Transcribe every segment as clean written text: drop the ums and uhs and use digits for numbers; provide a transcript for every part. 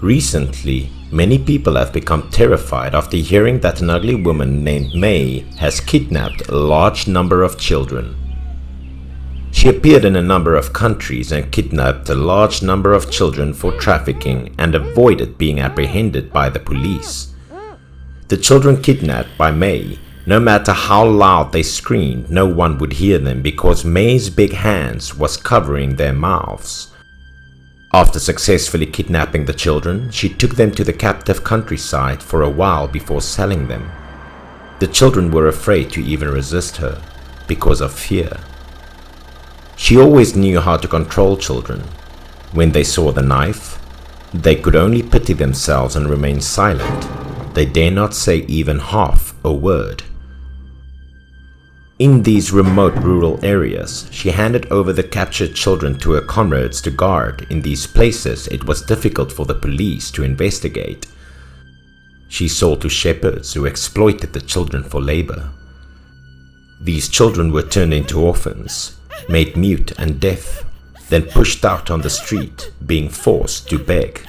Recently, many people have become terrified after hearing that an ugly woman named May has kidnapped a large number of children. She appeared in a number of countries and kidnapped a large number of children for trafficking and avoided being apprehended by the police. The children kidnapped by May, no matter how loud they screamed, no one would hear them because May's big hands was covering their mouths. After successfully kidnapping the children, she took them to the captive countryside for a while before selling them. The children were afraid to even resist her because of fear. She always knew how to control children. When they saw the knife, they could only pity themselves and remain silent. They dare not say even half a word. In these remote rural areas, she handed over the captured children to her comrades to guard. In these places, it was difficult for the police to investigate. She sold to shepherds who exploited the children for labor. These children were turned into orphans, made mute and deaf, then pushed out on the street, being forced to beg.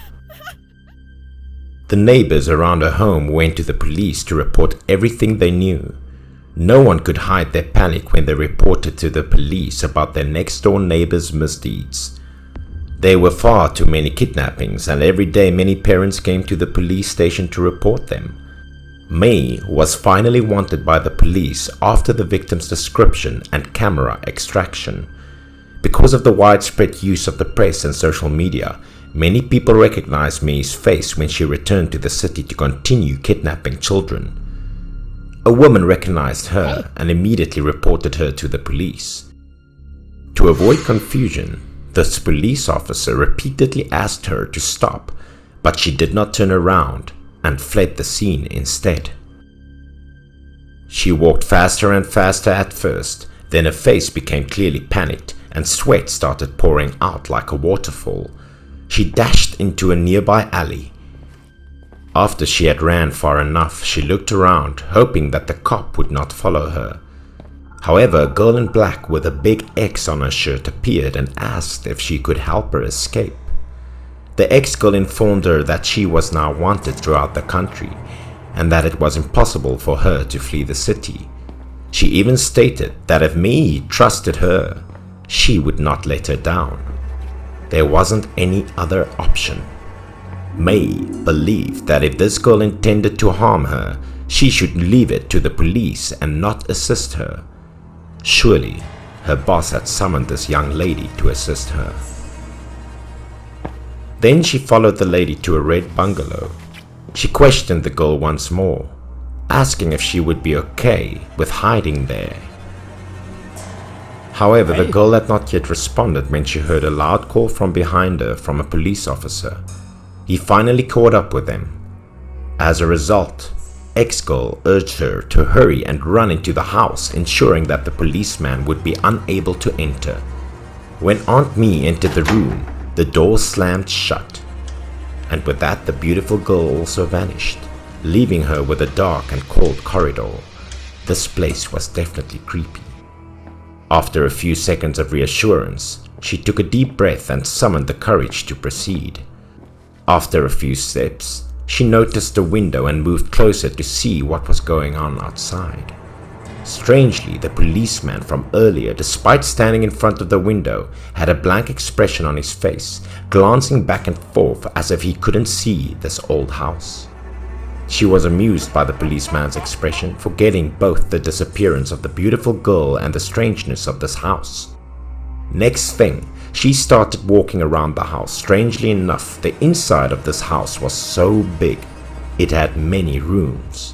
The neighbors around her home went to the police to report everything they knew. No one could hide their panic when they reported to the police about their next-door neighbors' misdeeds. There were far too many kidnappings, and every day many parents came to the police station to report them. May was finally wanted by the police after the victim's description and camera extraction. Because of the widespread use of the press and social media, many people recognized May's face when she returned to the city to continue kidnapping children. A woman recognized her and immediately reported her to the police. To avoid confusion, this police officer repeatedly asked her to stop, but she did not turn around and fled the scene instead. She walked faster and faster at first, then her face became clearly panicked and sweat started pouring out like a waterfall. She dashed into a nearby alley. After she had ran far enough, she looked around, hoping that the cop would not follow her. However, a girl in black with a big X on her shirt appeared and asked if she could help her escape. The ex-girl informed her that she was now wanted throughout the country and that it was impossible for her to flee the city. She even stated that if May trusted her, she would not let her down. There wasn't any other option. May believed that if this girl intended to harm her, she should leave it to the police and not assist her. Surely, her boss had summoned this young lady to assist her. Then she followed the lady to a red bungalow. She questioned the girl once more, asking if she would be okay with hiding there. However, the girl had not yet responded when she heard a loud call from behind her from a police officer. He finally caught up with them. As a result, ex-girl urged her to hurry and run into the house, ensuring that the policeman would be unable to enter. When Aunt Mee entered the room, the door slammed shut. And with that, the beautiful girl also vanished, leaving her with a dark and cold corridor. This place was definitely creepy. After a few seconds of reassurance, she took a deep breath and summoned the courage to proceed. After a few steps, she noticed a window and moved closer to see what was going on outside. Strangely, the policeman from earlier, despite standing in front of the window, had a blank expression on his face, glancing back and forth as if he couldn't see this old house. She was amused by the policeman's expression, forgetting both the disappearance of the beautiful girl and the strangeness of this house. Next thing, she started walking around the house. Strangely enough, the inside of this house was so big, it had many rooms.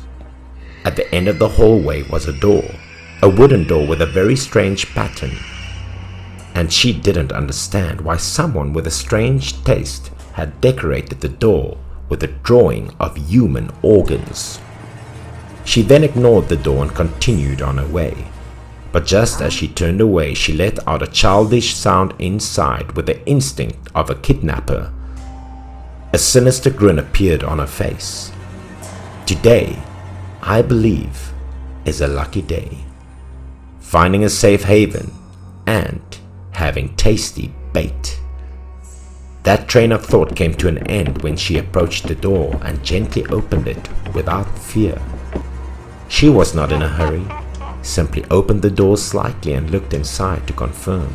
At the end of the hallway was a door, a wooden door with a very strange pattern. And she didn't understand why someone with a strange taste had decorated the door with a drawing of human organs. She then ignored the door and continued on her way. But just as she turned away, she let out a childish sound inside with the instinct of a kidnapper. A sinister grin appeared on her face. Today, I believe, is a lucky day. Finding a safe haven and having tasty bait. That train of thought came to an end when she approached the door and gently opened it without fear. She was not in a hurry, simply opened the door slightly and looked inside to confirm.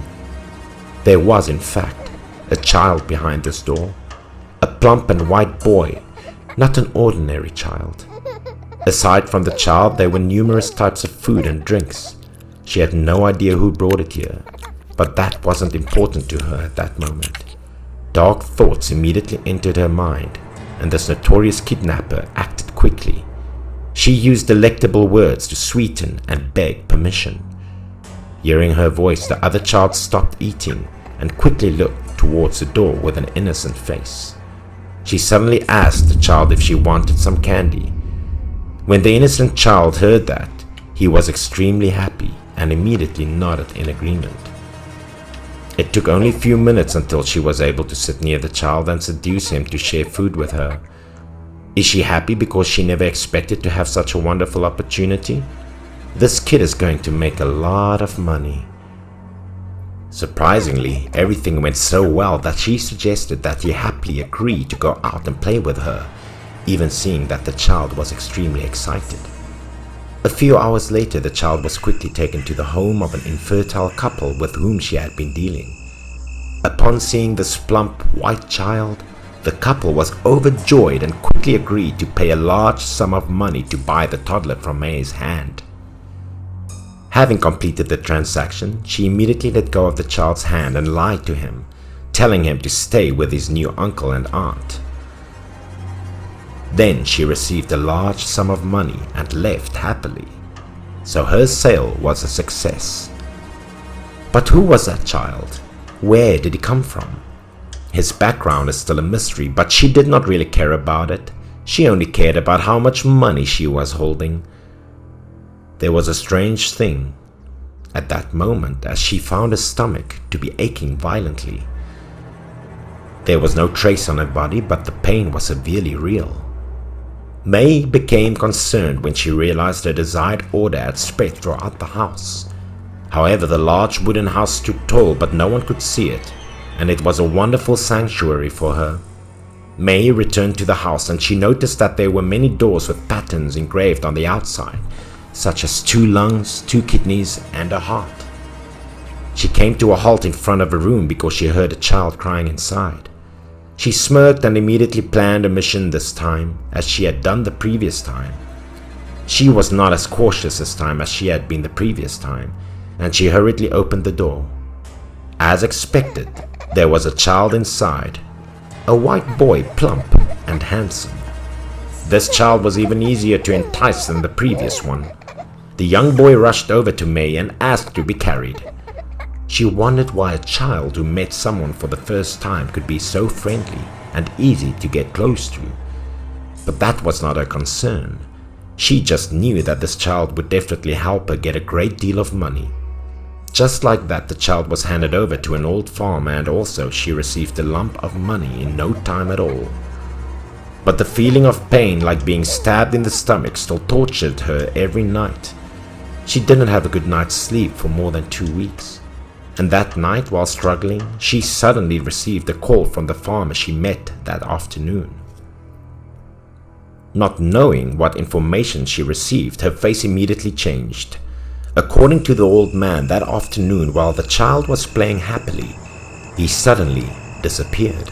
There was, in fact, a child behind this door, a plump and white boy, not an ordinary child. Aside from the child, there were numerous types of food and drinks. She had no idea who brought it here, but that wasn't important to her at that moment. Dark thoughts immediately entered her mind, and this notorious kidnapper acted quickly. She used delectable words to sweeten and beg permission. Hearing her voice, the other child stopped eating and quickly looked towards the door with an innocent face. She suddenly asked the child if she wanted some candy. When the innocent child heard that, he was extremely happy and immediately nodded in agreement. It took only a few minutes until she was able to sit near the child and seduce him to share food with her. Is she happy because she never expected to have such a wonderful opportunity? This kid is going to make a lot of money. Surprisingly, everything went so well that she suggested that he happily agree to go out and play with her, even seeing that the child was extremely excited. A few hours later, the child was quickly taken to the home of an infertile couple with whom she had been dealing. Upon seeing this plump white child, the couple was overjoyed and quickly agreed to pay a large sum of money to buy the toddler from May's hand. Having completed the transaction, she immediately let go of the child's hand and lied to him, telling him to stay with his new uncle and aunt. Then she received a large sum of money and left happily. So her sale was a success. But who was that child? Where did he come from? His background is still a mystery, but she did not really care about it. She only cared about how much money she was holding. There was a strange thing at that moment as she found her stomach to be aching violently. There was no trace on her body, but the pain was severely real. May became concerned when she realized her desired order had spread throughout the house. However, the large wooden house stood tall, but no one could see it, and it was a wonderful sanctuary for her. May returned to the house and she noticed that there were many doors with patterns engraved on the outside, such as 2 lungs, 2 kidneys, and a heart. She came to a halt in front of a room because she heard a child crying inside. She smirked and immediately planned a mission this time, as she had done the previous time. She was not as cautious this time as she had been the previous time, and she hurriedly opened the door. As expected, there was a child inside, a white boy, plump and handsome. This child was even easier to entice than the previous one. The young boy rushed over to May and asked to be carried. She wondered why a child who met someone for the first time could be so friendly and easy to get close to. But that was not her concern. She just knew that this child would definitely help her get a great deal of money. Just like that, the child was handed over to an old farmer, and also she received a lump of money in no time at all. But the feeling of pain, like being stabbed in the stomach, still tortured her every night. She didn't have a good night's sleep for more than 2 weeks. And that night, while struggling, she suddenly received a call from the farmer she met that afternoon. Not knowing what information she received, her face immediately changed. According to the old man, that afternoon while the child was playing happily, he suddenly disappeared.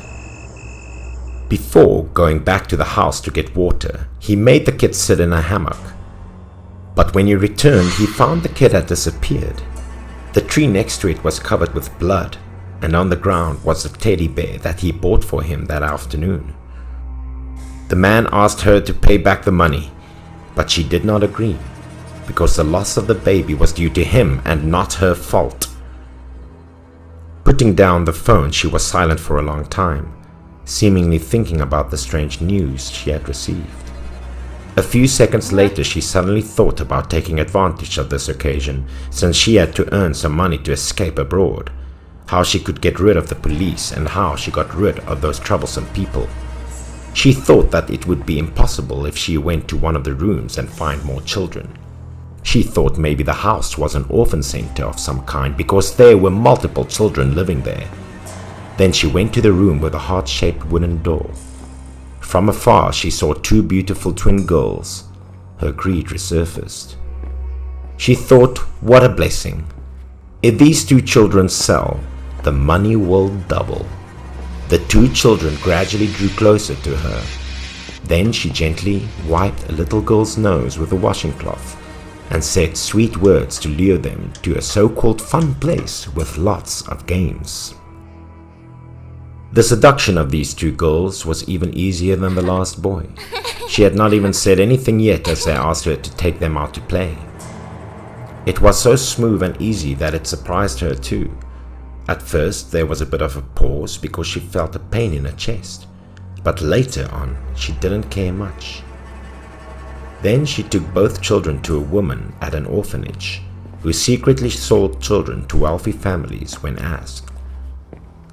Before going back to the house to get water, he made the kid sit in a hammock. But when he returned, he found the kid had disappeared. The tree next to it was covered with blood, and on the ground was a teddy bear that he bought for him that afternoon. The man asked her to pay back the money, but she did not agree, because the loss of the baby was due to him and not her fault. Putting down the phone, she was silent for a long time, seemingly thinking about the strange news she had received. A few seconds later, she suddenly thought about taking advantage of this occasion, since she had to earn some money to escape abroad, how she could get rid of the police and how she got rid of those troublesome people. She thought that it would be impossible if she went to one of the rooms and find more children. She thought maybe the house was an orphan center of some kind because there were multiple children living there. Then she went to the room with a heart-shaped wooden door. From afar, she saw two beautiful twin girls. Her greed resurfaced. She thought, what a blessing. If these two children sell, the money will double. The two children gradually drew closer to her. Then she gently wiped a little girl's nose with a washing cloth and said sweet words to lure them to a so-called fun place with lots of games. The seduction of these two girls was even easier than the last boy. She had not even said anything yet as they asked her to take them out to play. It was so smooth and easy that it surprised her too. At first there was a bit of a pause because she felt a pain in her chest, but later on she didn't care much. Then she took both children to a woman at an orphanage who secretly sold children to wealthy families when asked.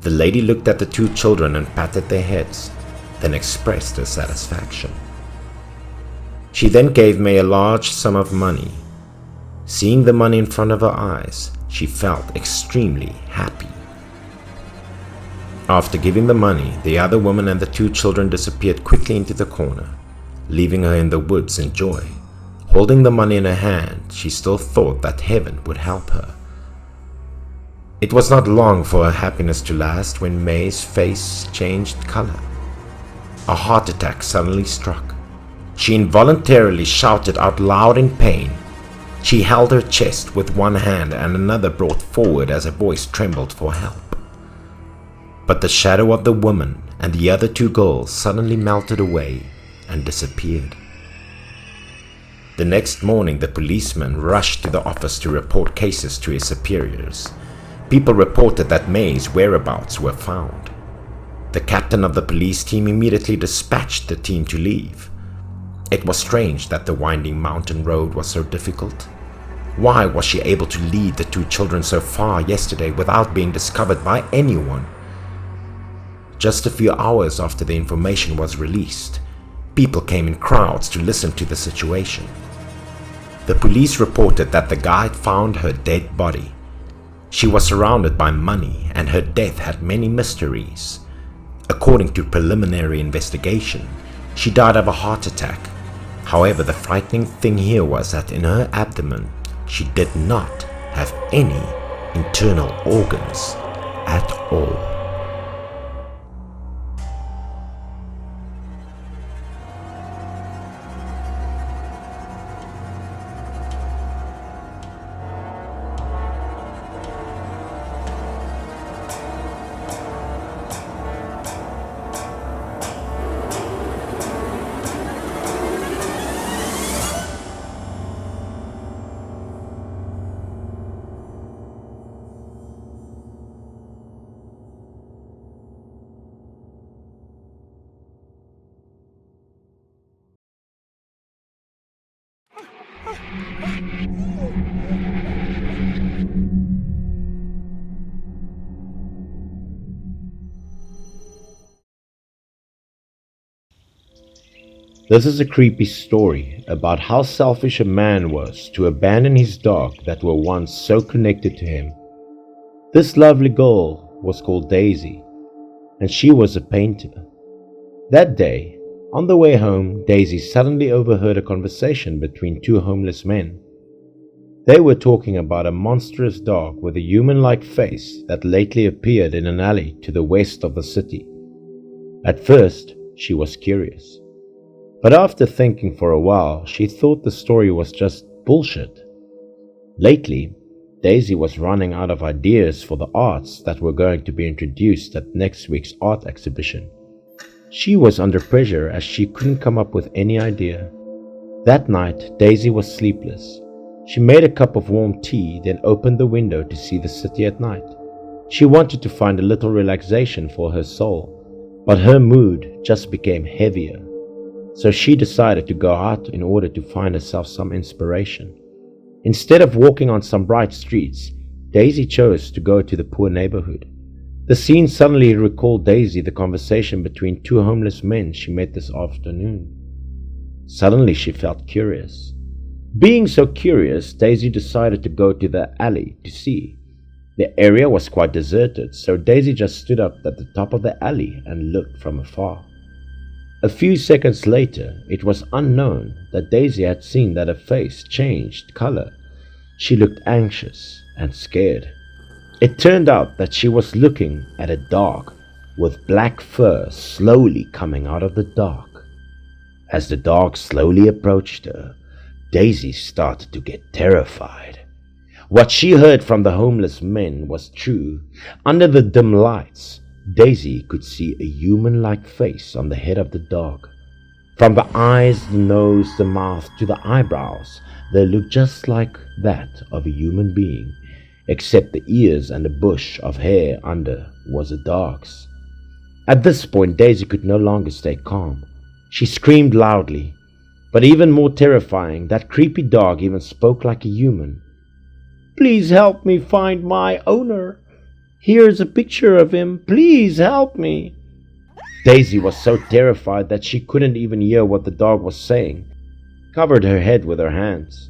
The lady looked at the two children and patted their heads, then expressed her satisfaction. She then gave May a large sum of money. Seeing the money in front of her eyes, she felt extremely happy. After giving the money, the other woman and the two children disappeared quickly into the corner, leaving her in the woods in joy. Holding the money in her hand, she still thought that heaven would help her. It was not long for her happiness to last when May's face changed color. A heart attack suddenly struck. She involuntarily shouted out loud in pain. She held her chest with one hand and another brought forward as her voice trembled for help. But the shadow of the woman and the other two girls suddenly melted away and disappeared. The next morning, the policeman rushed to the office to report cases to his superiors. People reported that May's whereabouts were found. The captain of the police team immediately dispatched the team to leave. It was strange that the winding mountain road was so difficult. Why was she able to lead the two children so far yesterday without being discovered by anyone? Just a few hours after the information was released, people came in crowds to listen to the situation. The police reported that the guide found her dead body. She was surrounded by money and her death had many mysteries. According to preliminary investigation, she died of a heart attack. However, the frightening thing here was that in her abdomen, she did not have any internal organs at all. This is a creepy story about how selfish a man was to abandon his dog that were once so connected to him. This lovely girl was called Daisy, and she was a painter. That day, on the way home, Daisy suddenly overheard a conversation between two homeless men. They were talking about a monstrous dog with a human-like face that lately appeared in an alley to the west of the city. At first, she was curious. But after thinking for a while, she thought the story was just bullshit. Lately, Daisy was running out of ideas for the arts that were going to be introduced at next week's art exhibition. She was under pressure as she couldn't come up with any idea. That night, Daisy was sleepless. She made a cup of warm tea, then opened the window to see the city at night. She wanted to find a little relaxation for her soul, but her mood just became heavier. So she decided to go out in order to find herself some inspiration. Instead of walking on some bright streets, Daisy chose to go to the poor neighborhood. The scene suddenly recalled Daisy the conversation between two homeless men she met this afternoon. Suddenly she felt curious. Being so curious, Daisy decided to go to the alley to see. The area was quite deserted, so Daisy just stood up at the top of the alley and looked from afar. A few seconds later, it was unknown that Daisy had seen that her face changed color. She looked anxious and scared. It turned out that she was looking at a dog with black fur slowly coming out of the dark. As the dog slowly approached her, Daisy started to get terrified. What she heard from the homeless men was true. Under the dim lights, Daisy could see a human-like face on the head of the dog. From the eyes, the nose, the mouth to the eyebrows, they looked just like that of a human being, except the ears and the bush of hair under was a dog's. At this point, Daisy could no longer stay calm. She screamed loudly, but even more terrifying, that creepy dog even spoke like a human. "Please help me find my owner. Here's a picture of him. Please help me." Daisy was so terrified that she couldn't even hear what the dog was saying, covered her head with her hands.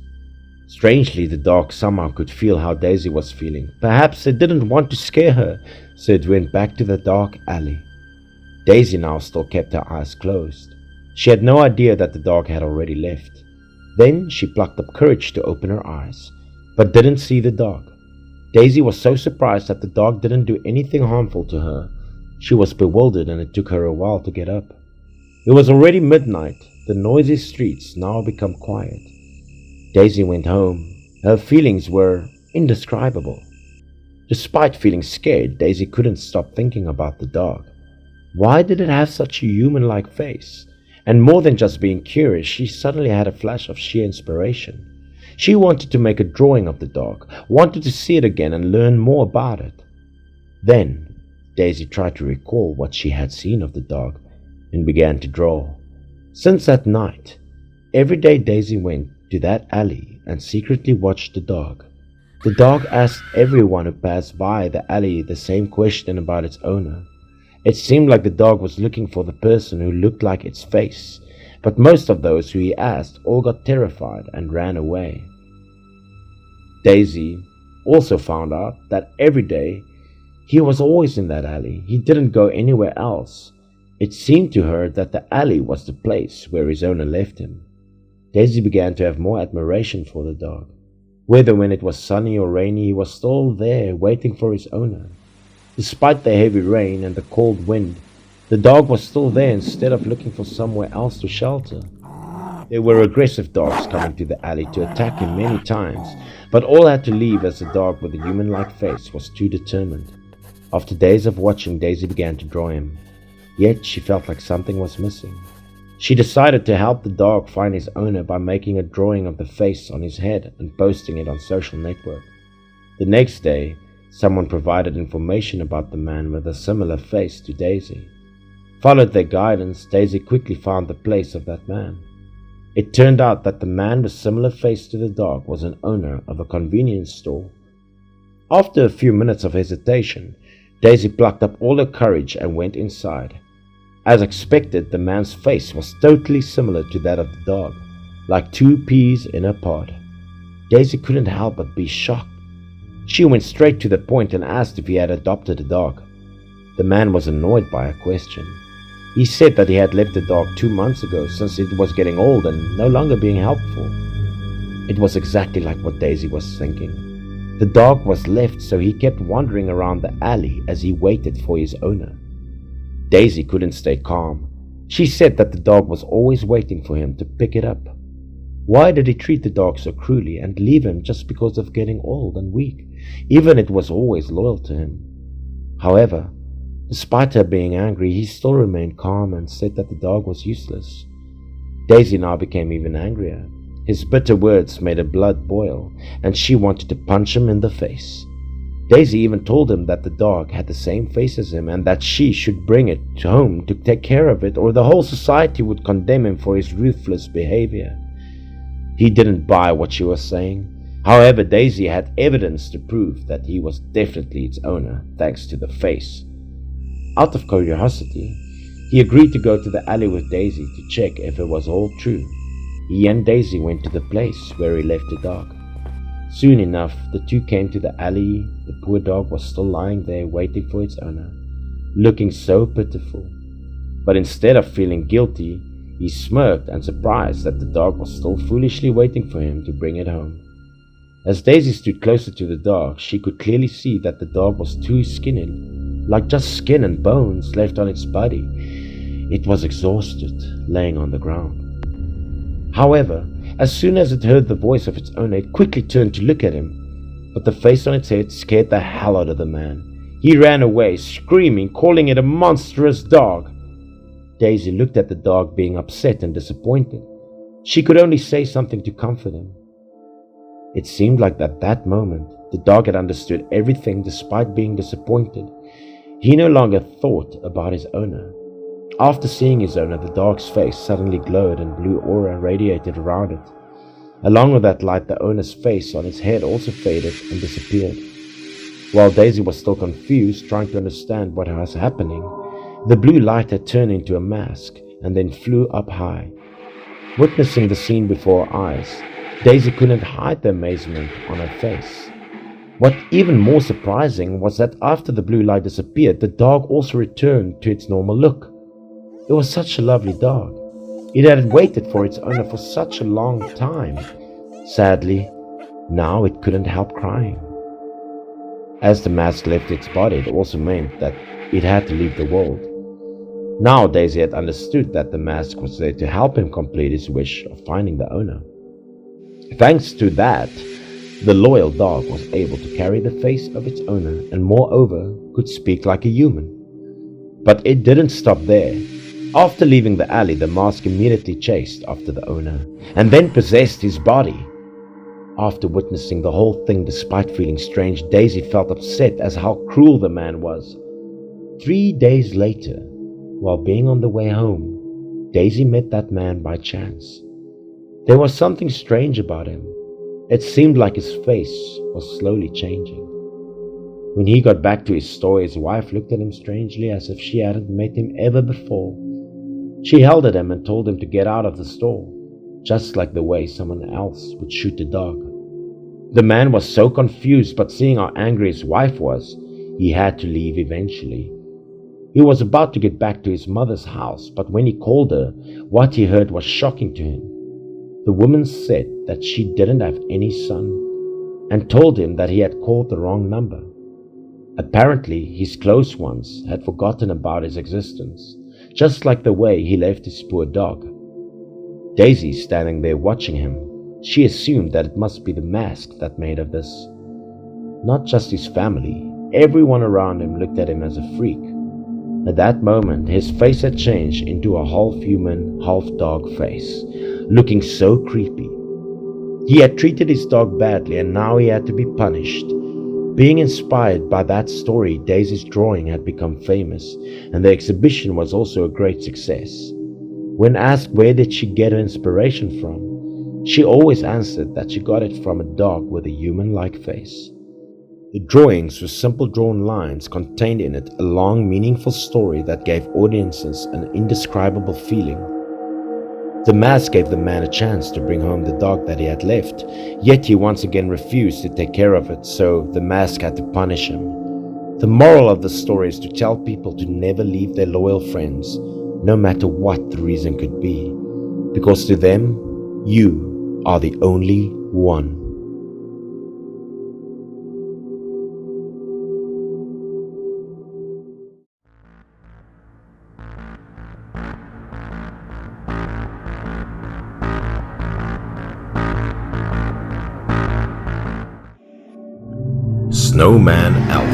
Strangely, the dog somehow could feel how Daisy was feeling. Perhaps it didn't want to scare her, so it went back to the dark alley. Daisy now still kept her eyes closed. She had no idea that the dog had already left. Then she plucked up courage to open her eyes, but didn't see the dog. Daisy was so surprised that the dog didn't do anything harmful to her. She was bewildered, and it took her a while to get up. It was already midnight. The noisy streets now become quiet. Daisy went home. Her feelings were indescribable. Despite feeling scared, Daisy couldn't stop thinking about the dog. Why did it have such a human-like face? And more than just being curious, she suddenly had a flash of sheer inspiration. She wanted to make a drawing of the dog, wanted to see it again and learn more about it. Then, Daisy tried to recall what she had seen of the dog and began to draw. Since that night, every day Daisy went to that alley and secretly watched the dog. The dog asked everyone who passed by the alley the same question about its owner. It seemed like the dog was looking for the person who looked like its face, but most of those who he asked all got terrified and ran away. Daisy also found out that every day he was always in that alley. He didn't go anywhere else. It seemed to her that the alley was the place where his owner left him. Daisy began to have more admiration for the dog. Whether when it was sunny or rainy, he was still there waiting for his owner. Despite the heavy rain and the cold wind, the dog was still there instead of looking for somewhere else to shelter. There were aggressive dogs coming to the alley to attack him many times, but all had to leave as the dog with a human-like face was too determined. After days of watching, Daisy began to draw him. Yet she felt like something was missing. She decided to help the dog find his owner by making a drawing of the face on his head and posting it on social network. The next day, someone provided information about the man with a similar face to Daisy. Followed their guidance, Daisy quickly found the place of that man. It turned out that the man with similar face to the dog was an owner of a convenience store. After a few minutes of hesitation, Daisy plucked up all her courage and went inside. As expected, the man's face was totally similar to that of the dog, like two peas in a pod. Daisy couldn't help but be shocked. She went straight to the point and asked if he had adopted a dog. The man was annoyed by her question. He said that he had left the dog 2 months ago since it was getting old and no longer being helpful. It was exactly like what Daisy was thinking. The dog was left, so he kept wandering around the alley as he waited for his owner. Daisy couldn't stay calm. She said that the dog was always waiting for him to pick it up. Why did he treat the dog so cruelly and leave him just because of getting old and weak, even it was always loyal to him? However, despite her being angry, he still remained calm and said that the dog was useless. Daisy now became even angrier. His bitter words made her blood boil, and she wanted to punch him in the face. Daisy even told him that the dog had the same face as him and that she should bring it home to take care of it, or the whole society would condemn him for his ruthless behavior. He didn't buy what she was saying. However, Daisy had evidence to prove that he was definitely its owner, thanks to the face. Out of curiosity, he agreed to go to the alley with Daisy to check if it was all true. He and Daisy went to the place where he left the dog. Soon enough, the two came to the alley. The poor dog was still lying there waiting for its owner, looking so pitiful. But instead of feeling guilty, he smirked and surprised that the dog was still foolishly waiting for him to bring it home. As Daisy stood closer to the dog, she could clearly see that the dog was too skinny, like just skin and bones left on its body. It was exhausted, laying on the ground. However, as soon as it heard the voice of its owner, it quickly turned to look at him, but the face on its head scared the hell out of the man. He ran away, screaming, calling it a monstrous dog. Daisy looked at the dog, being upset and disappointed. She could only say something to comfort him. It seemed like at that moment, the dog had understood everything despite being disappointed. He no longer thought about his owner. After seeing his owner, the dog's face suddenly glowed and blue aura radiated around it. Along with that light, the owner's face on its head also faded and disappeared. While Daisy was still confused, trying to understand what was happening, the blue light had turned into a mask and then flew up high. Witnessing the scene before her eyes, Daisy couldn't hide the amazement on her face. What even more surprising was that after the blue light disappeared, the dog also returned to its normal look. It was such a lovely dog. It had waited for its owner for such a long time. Sadly, now it couldn't help crying. As the mask left its body, it also meant that it had to leave the world. Now Daisy had understood that the mask was there to help him complete his wish of finding the owner. Thanks to that, the loyal dog was able to carry the face of its owner and moreover could speak like a human. But it didn't stop there. After leaving the alley, the mask immediately chased after the owner and then possessed his body. After witnessing the whole thing, despite feeling strange, Daisy felt upset as how cruel the man was. 3 days later, while being on the way home, Daisy met that man by chance. There was something strange about him. It seemed like his face was slowly changing. When he got back to his store, his wife looked at him strangely as if she hadn't met him ever before. She held at him and told him to get out of the store, just like the way someone else would shoot a dog. The man was so confused, but seeing how angry his wife was, he had to leave eventually. He was about to get back to his mother's house, but when he called her, what he heard was shocking to him. The woman said that she didn't have any son and told him that he had called the wrong number. Apparently, his close ones had forgotten about his existence, just like the way he left his poor dog. Daisy standing there watching him, she assumed that it must be the mask that made of this. Not just his family, everyone around him looked at him as a freak. At that moment, his face had changed into a half-human, half-dog face, looking so creepy. He had treated his dog badly and now he had to be punished. Being inspired by that story, Daisy's drawing had become famous, and the exhibition was also a great success. When asked where did she get her inspiration from, she always answered that she got it from a dog with a human-like face. The drawings were simple drawn lines contained in it a long, meaningful story that gave audiences an indescribable feeling. The mask gave the man a chance to bring home the dog that he had left, yet he once again refused to take care of it, so the mask had to punish him. The moral of the story is to tell people to never leave their loyal friends, no matter what the reason could be, because to them, you are the only one. Snowman Elf.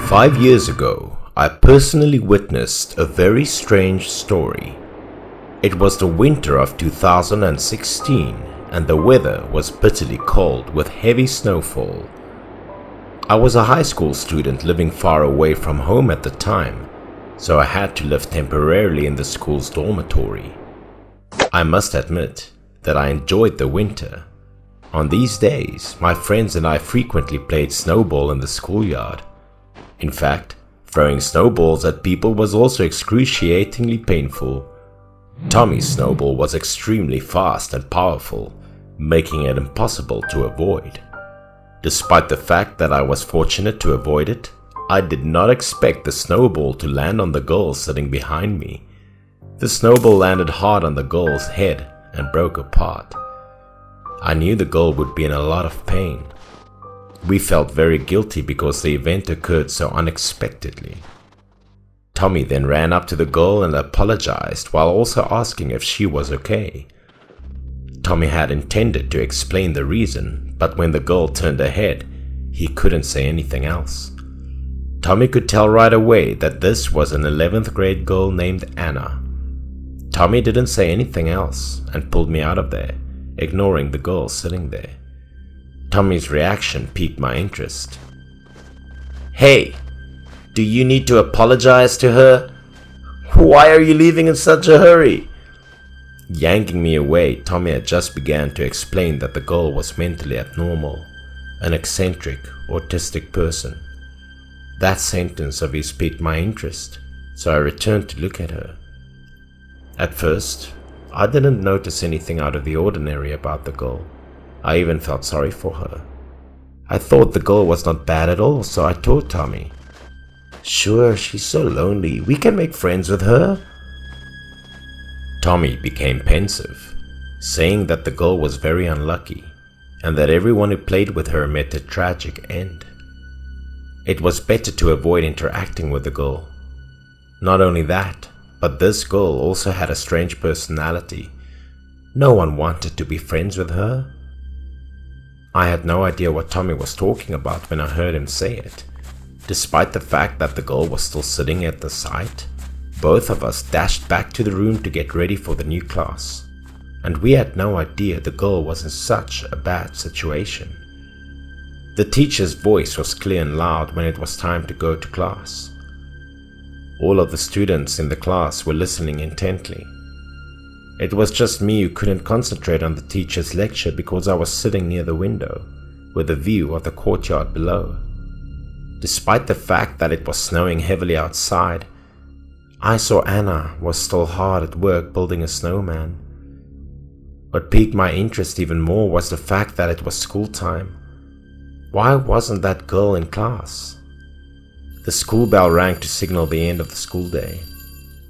Five years ago, I personally witnessed a very strange story. It was the winter of 2016 and the weather was bitterly cold with heavy snowfall. I was a high school student living far away from home at the time, so I had to live temporarily in the school's dormitory. I must admit that I enjoyed the winter. On these days, my friends and I frequently played snowball in the schoolyard. In fact, throwing snowballs at people was also excruciatingly painful. Tommy's snowball was extremely fast and powerful, making it impossible to avoid. Despite the fact that I was fortunate to avoid it, I did not expect the snowball to land on the girl sitting behind me. The snowball landed hard on the girl's head and broke apart. I knew the girl would be in a lot of pain. We felt very guilty because the event occurred so unexpectedly. Tommy then ran up to the girl and apologized while also asking if she was okay. Tommy had intended to explain the reason, but when the girl turned her head, he couldn't say anything else. Tommy could tell right away that this was an 11th grade girl named Anna. Tommy didn't say anything else and pulled me out of there, ignoring the girl sitting there. Tommy's reaction piqued my interest. "Hey, do you need to apologize to her? Why are you leaving in such a hurry?" Yanking me away, Tommy had just begun to explain that the girl was mentally abnormal, an eccentric, autistic person. That sentence of his piqued my interest, so I returned to look at her. At first, I didn't notice anything out of the ordinary about the girl. I even felt sorry for her. I thought the girl was not bad at all, so I told Tommy, "Sure, she's so lonely, we can make friends with her." Tommy became pensive, saying that the girl was very unlucky and that everyone who played with her met a tragic end. It was better to avoid interacting with the girl. Not only that, but this girl also had a strange personality. No one wanted to be friends with her. I had no idea what Tommy was talking about when I heard him say it. Despite the fact that the girl was still sitting at the site, both of us dashed back to the room to get ready for the new class, and we had no idea the girl was in such a bad situation. The teacher's voice was clear and loud when it was time to go to class. All of the students in the class were listening intently. It was just me who couldn't concentrate on the teacher's lecture because I was sitting near the window, with a view of the courtyard below. Despite the fact that it was snowing heavily outside, I saw Anna was still hard at work building a snowman. What piqued my interest even more was the fact that it was school time. Why wasn't that girl in class? The school bell rang to signal the end of the school day.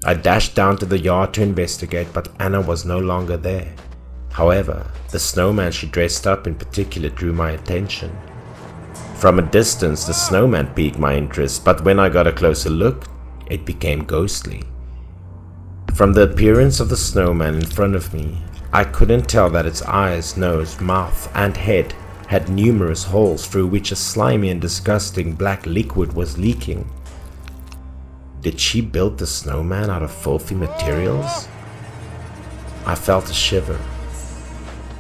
I dashed down to the yard to investigate, but Anna was no longer there. However, the snowman she dressed up in particular drew my attention. From a distance, the snowman piqued my interest, but when I got a closer look, it became ghostly. From the appearance of the snowman in front of me, I couldn't tell that its eyes, nose, mouth, and head had numerous holes through which a slimy and disgusting black liquid was leaking. Did she build the snowman out of filthy materials? I felt a shiver.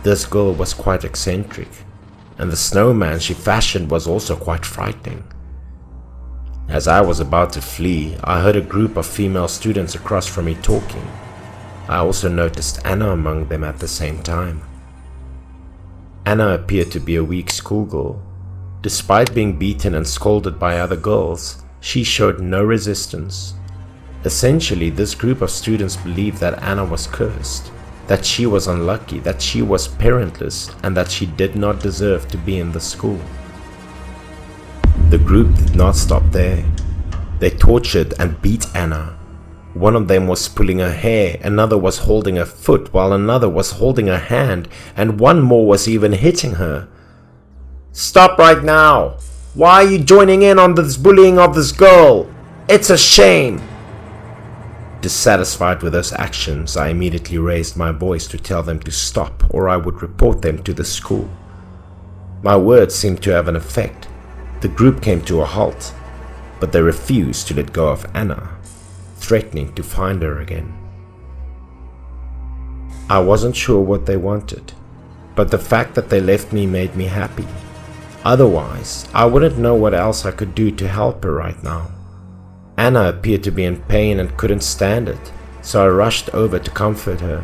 This girl was quite eccentric, and the snowman she fashioned was also quite frightening. As I was about to flee, I heard a group of female students across from me talking. I also noticed Anna among them at the same time. Anna appeared to be a weak schoolgirl. Despite being beaten and scolded by other girls, she showed no resistance. Essentially, this group of students believed that Anna was cursed, that she was unlucky, that she was parentless, and that she did not deserve to be in the school. The group did not stop there. They tortured and beat Anna. One of them was pulling her hair, another was holding her foot, while another was holding her hand, and one more was even hitting her. "Stop right now! Why are you joining in on this bullying of this girl? It's a shame!" Dissatisfied with those actions, I immediately raised my voice to tell them to stop or I would report them to the school. My words seemed to have an effect. The group came to a halt, but they refused to let go of Anna, threatening to find her again. I wasn't sure what they wanted, but the fact that they left me made me happy. Otherwise, I wouldn't know what else I could do to help her right now. Anna appeared to be in pain and couldn't stand it, so I rushed over to comfort her.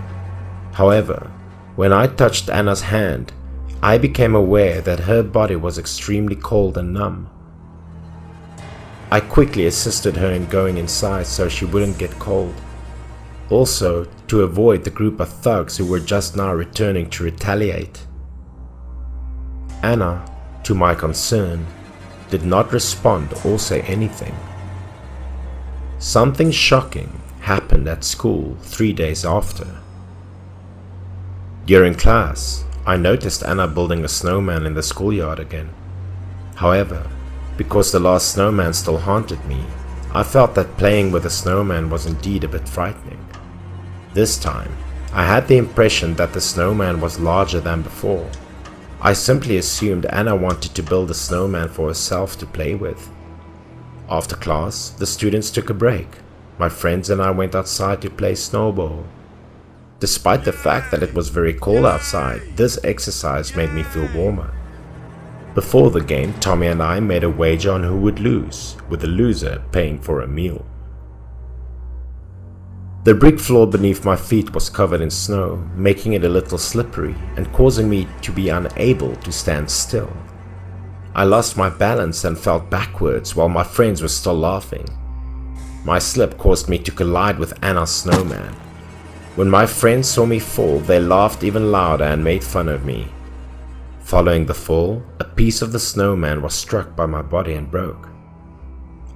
However, when I touched Anna's hand, I became aware that her body was extremely cold and numb. I quickly assisted her in going inside so she wouldn't get cold. also to avoid the group of thugs who were just now returning to retaliate. Anna, to my concern, did not respond or say anything. Something shocking happened at school 3 days after. During class, I noticed Anna building a snowman in the schoolyard again. However, because the last snowman still haunted me, I felt that playing with a snowman was indeed a bit frightening. This time, I had the impression that the snowman was larger than before. I simply assumed Anna wanted to build a snowman for herself to play with. After class, the students took a break. My friends and I went outside to play snowball. Despite the fact that it was very cold outside, this exercise made me feel warmer. Before the game, Tommy and I made a wager on who would lose, with the loser paying for a meal. The brick floor beneath my feet was covered in snow, making it a little slippery and causing me to be unable to stand still. I lost my balance and fell backwards while my friends were still laughing. My slip caused me to collide with Anna's snowman. When my friends saw me fall, they laughed even louder and made fun of me. Following the fall, a piece of the snowman was struck by my body and broke.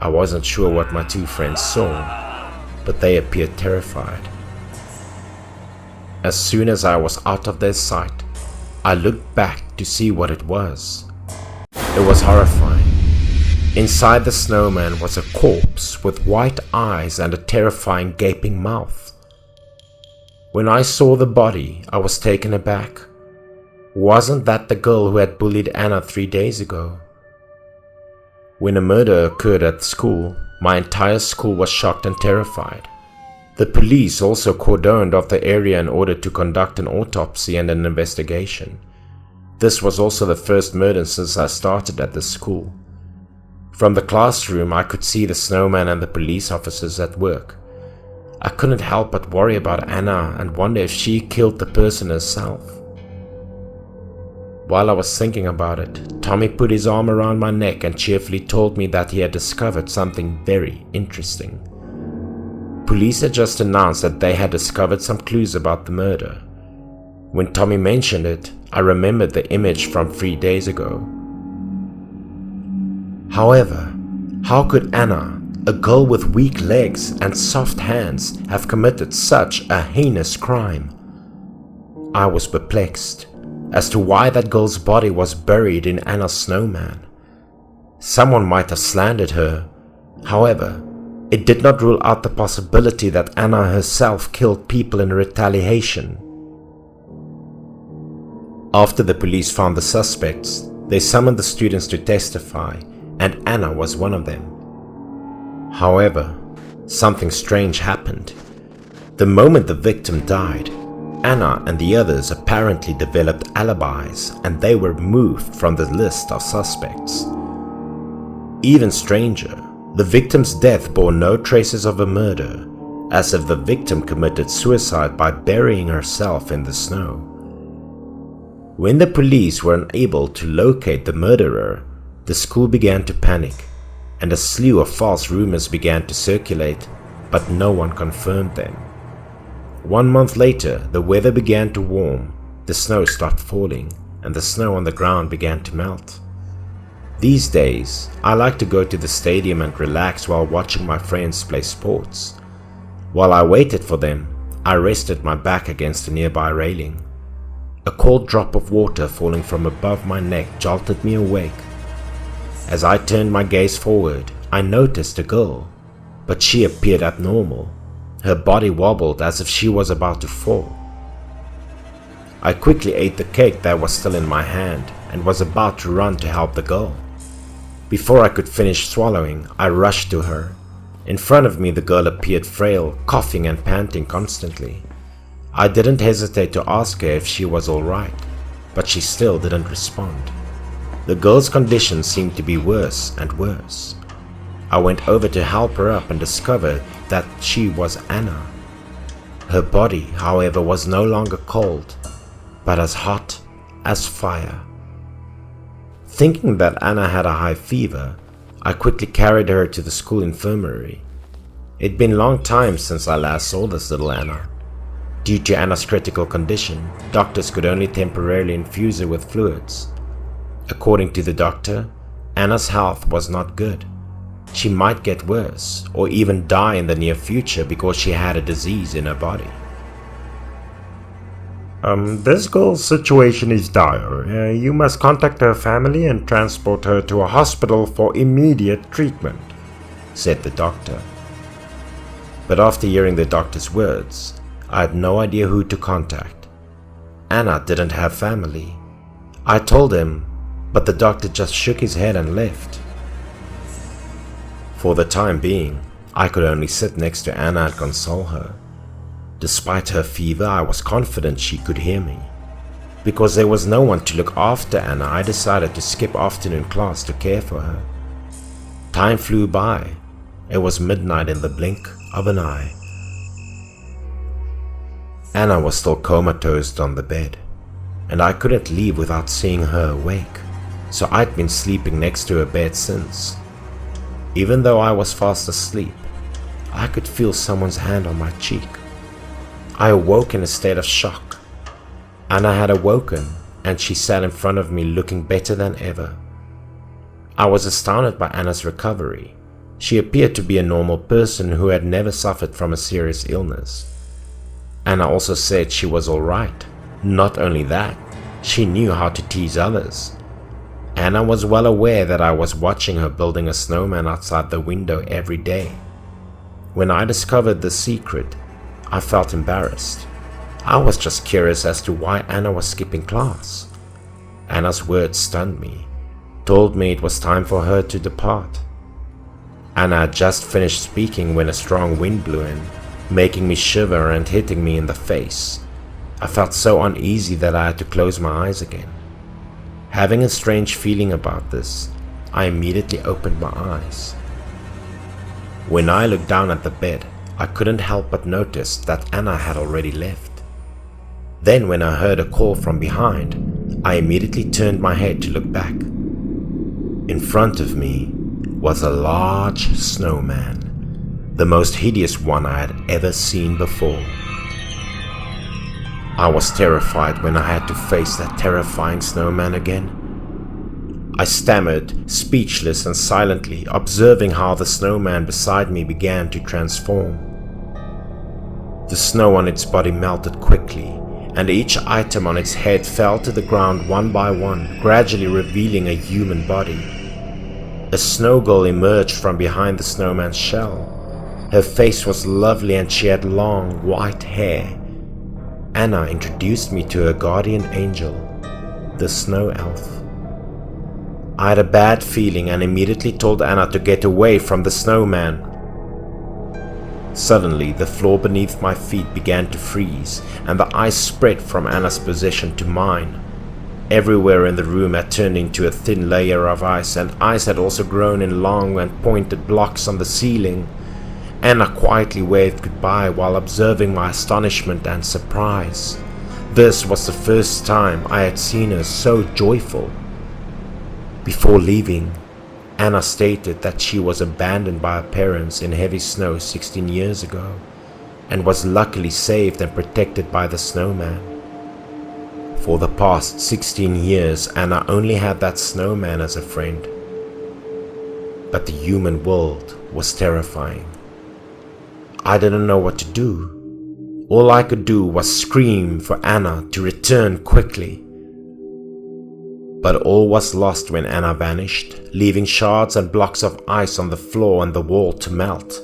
I wasn't sure what my two friends saw, but they appeared terrified. As soon as I was out of their sight, I looked back to see what it was. It was horrifying. Inside the snowman was a corpse with white eyes and a terrifying gaping mouth. When I saw the body, I was taken aback. Wasn't that the girl who had bullied Anna 3 days ago? When a murder occurred at school, my entire school was shocked and terrified. The police also cordoned off the area in order to conduct an autopsy and an investigation. This was also the first murder since I started at this school. From the classroom, I could see the snowman and the police officers at work. I couldn't help but worry about Anna and wonder if she killed the person herself. While I was thinking about it, Tommy put his arm around my neck and cheerfully told me that he had discovered something very interesting. Police had just announced that they had discovered some clues about the murder. When Tommy mentioned it, I remembered the image from 3 days ago. However, how could Anna, a girl with weak legs and soft hands, have committed such a heinous crime? I was perplexed as to why that girl's body was buried in Anna's snowman. Someone might have slandered her. However, it did not rule out the possibility that Anna herself killed people in retaliation. After the police found the suspects, they summoned the students to testify, and Anna was one of them. However, something strange happened. The moment the victim died, Anna and the others apparently developed alibis, and they were removed from the list of suspects. Even stranger, the victim's death bore no traces of a murder, as if the victim committed suicide by burying herself in the snow. When the police were unable to locate the murderer, the school began to panic, and a slew of false rumors began to circulate, but no one confirmed them. 1 month later, the weather began to warm, the snow stopped falling, and the snow on the ground began to melt. These days, I like to go to the stadium and relax while watching my friends play sports. While I waited for them, I rested my back against a nearby railing. A cold drop of water falling from above my neck jolted me awake. As I turned my gaze forward, I noticed a girl, but she appeared abnormal. Her body wobbled as if she was about to fall. I quickly ate the cake that was still in my hand and was about to run to help the girl. Before I could finish swallowing, I rushed to her. In front of me, the girl appeared frail, coughing and panting constantly. I didn't hesitate to ask her if she was alright, but she still didn't respond. The girl's condition seemed to be worse and worse. I went over to help her up and discovered that she was Anna. Her body, however, was no longer cold, but as hot as fire. Thinking that Anna had a high fever, I quickly carried her to the school infirmary. It'd been a long time since I last saw this little Anna. Due to Anna's critical condition, doctors could only temporarily infuse her with fluids. According to the doctor, Anna's health was not good. She might get worse, or even die in the near future because she had a disease in her body. This girl's situation is dire. You must contact her family and transport her to a hospital for immediate treatment, said the doctor. But after hearing the doctor's words, I had no idea who to contact. Anna didn't have family. I told him, but the doctor just shook his head and left. For the time being, I could only sit next to Anna and console her. Despite her fever, I was confident she could hear me. Because there was no one to look after Anna, I decided to skip afternoon class to care for her. Time flew by. It was midnight in the blink of an eye. Anna was still comatose on the bed, and I couldn't leave without seeing her awake, so I'd been sleeping next to her bed since. Even though I was fast asleep, I could feel someone's hand on my cheek. I awoke in a state of shock. Anna had awoken, and she sat in front of me looking better than ever. I was astounded by Anna's recovery. She appeared to be a normal person who had never suffered from a serious illness. Anna also said she was alright. Not only that, she knew how to tease others. Anna was well aware that I was watching her building a snowman outside the window every day. When I discovered the secret, I felt embarrassed. I was just curious as to why Anna was skipping class. Anna's words stunned me, told me it was time for her to depart. Anna had just finished speaking when a strong wind blew in, making me shiver and hitting me in the face. I felt so uneasy that I had to close my eyes again. Having a strange feeling about this, I immediately opened my eyes. When I looked down at the bed, I couldn't help but notice that Anna had already left. Then when I heard a call from behind, I immediately turned my head to look back. In front of me was a large snowman, the most hideous one I had ever seen before. I was terrified when I had to face that terrifying snowman again. I stammered, speechless and silently, observing how the snowman beside me began to transform. The snow on its body melted quickly, and each item on its head fell to the ground one by one, gradually revealing a human body. A snow girl emerged from behind the snowman's shell. Her face was lovely and she had long, white hair. Anna introduced me to her guardian angel, the snow elf. I had a bad feeling and immediately told Anna to get away from the snowman. Suddenly, the floor beneath my feet began to freeze, and the ice spread from Anna's position to mine. Everywhere in the room had turned into a thin layer of ice, and ice had also grown in long and pointed blocks on the ceiling. Anna quietly waved goodbye while observing my astonishment and surprise. This was the first time I had seen her so joyful. Before leaving, Anna stated that she was abandoned by her parents in heavy snow 16 years ago and was luckily saved and protected by the snowman. For the past 16 years, Anna only had that snowman as a friend. But the human world was terrifying. I didn't know what to do. All I could do was scream for Anna to return quickly. But all was lost when Anna vanished, leaving shards and blocks of ice on the floor and the wall to melt.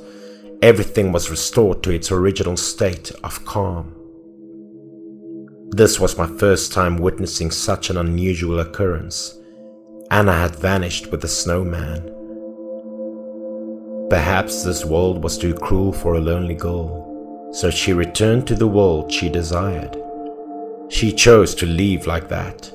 Everything was restored to its original state of calm. This was my first time witnessing such an unusual occurrence. Anna had vanished with the snowman. Perhaps this world was too cruel for a lonely girl, so she returned to the world she desired. She chose to leave like that.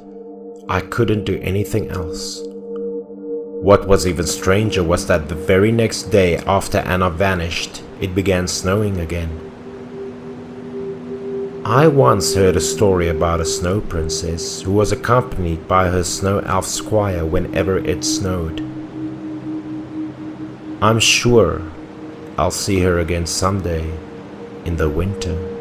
I couldn't do anything else. What was even stranger was that the very next day after Anna vanished, it began snowing again. I once heard a story about a snow princess who was accompanied by her snow elf squire whenever it snowed. I'm sure I'll see her again someday in the winter.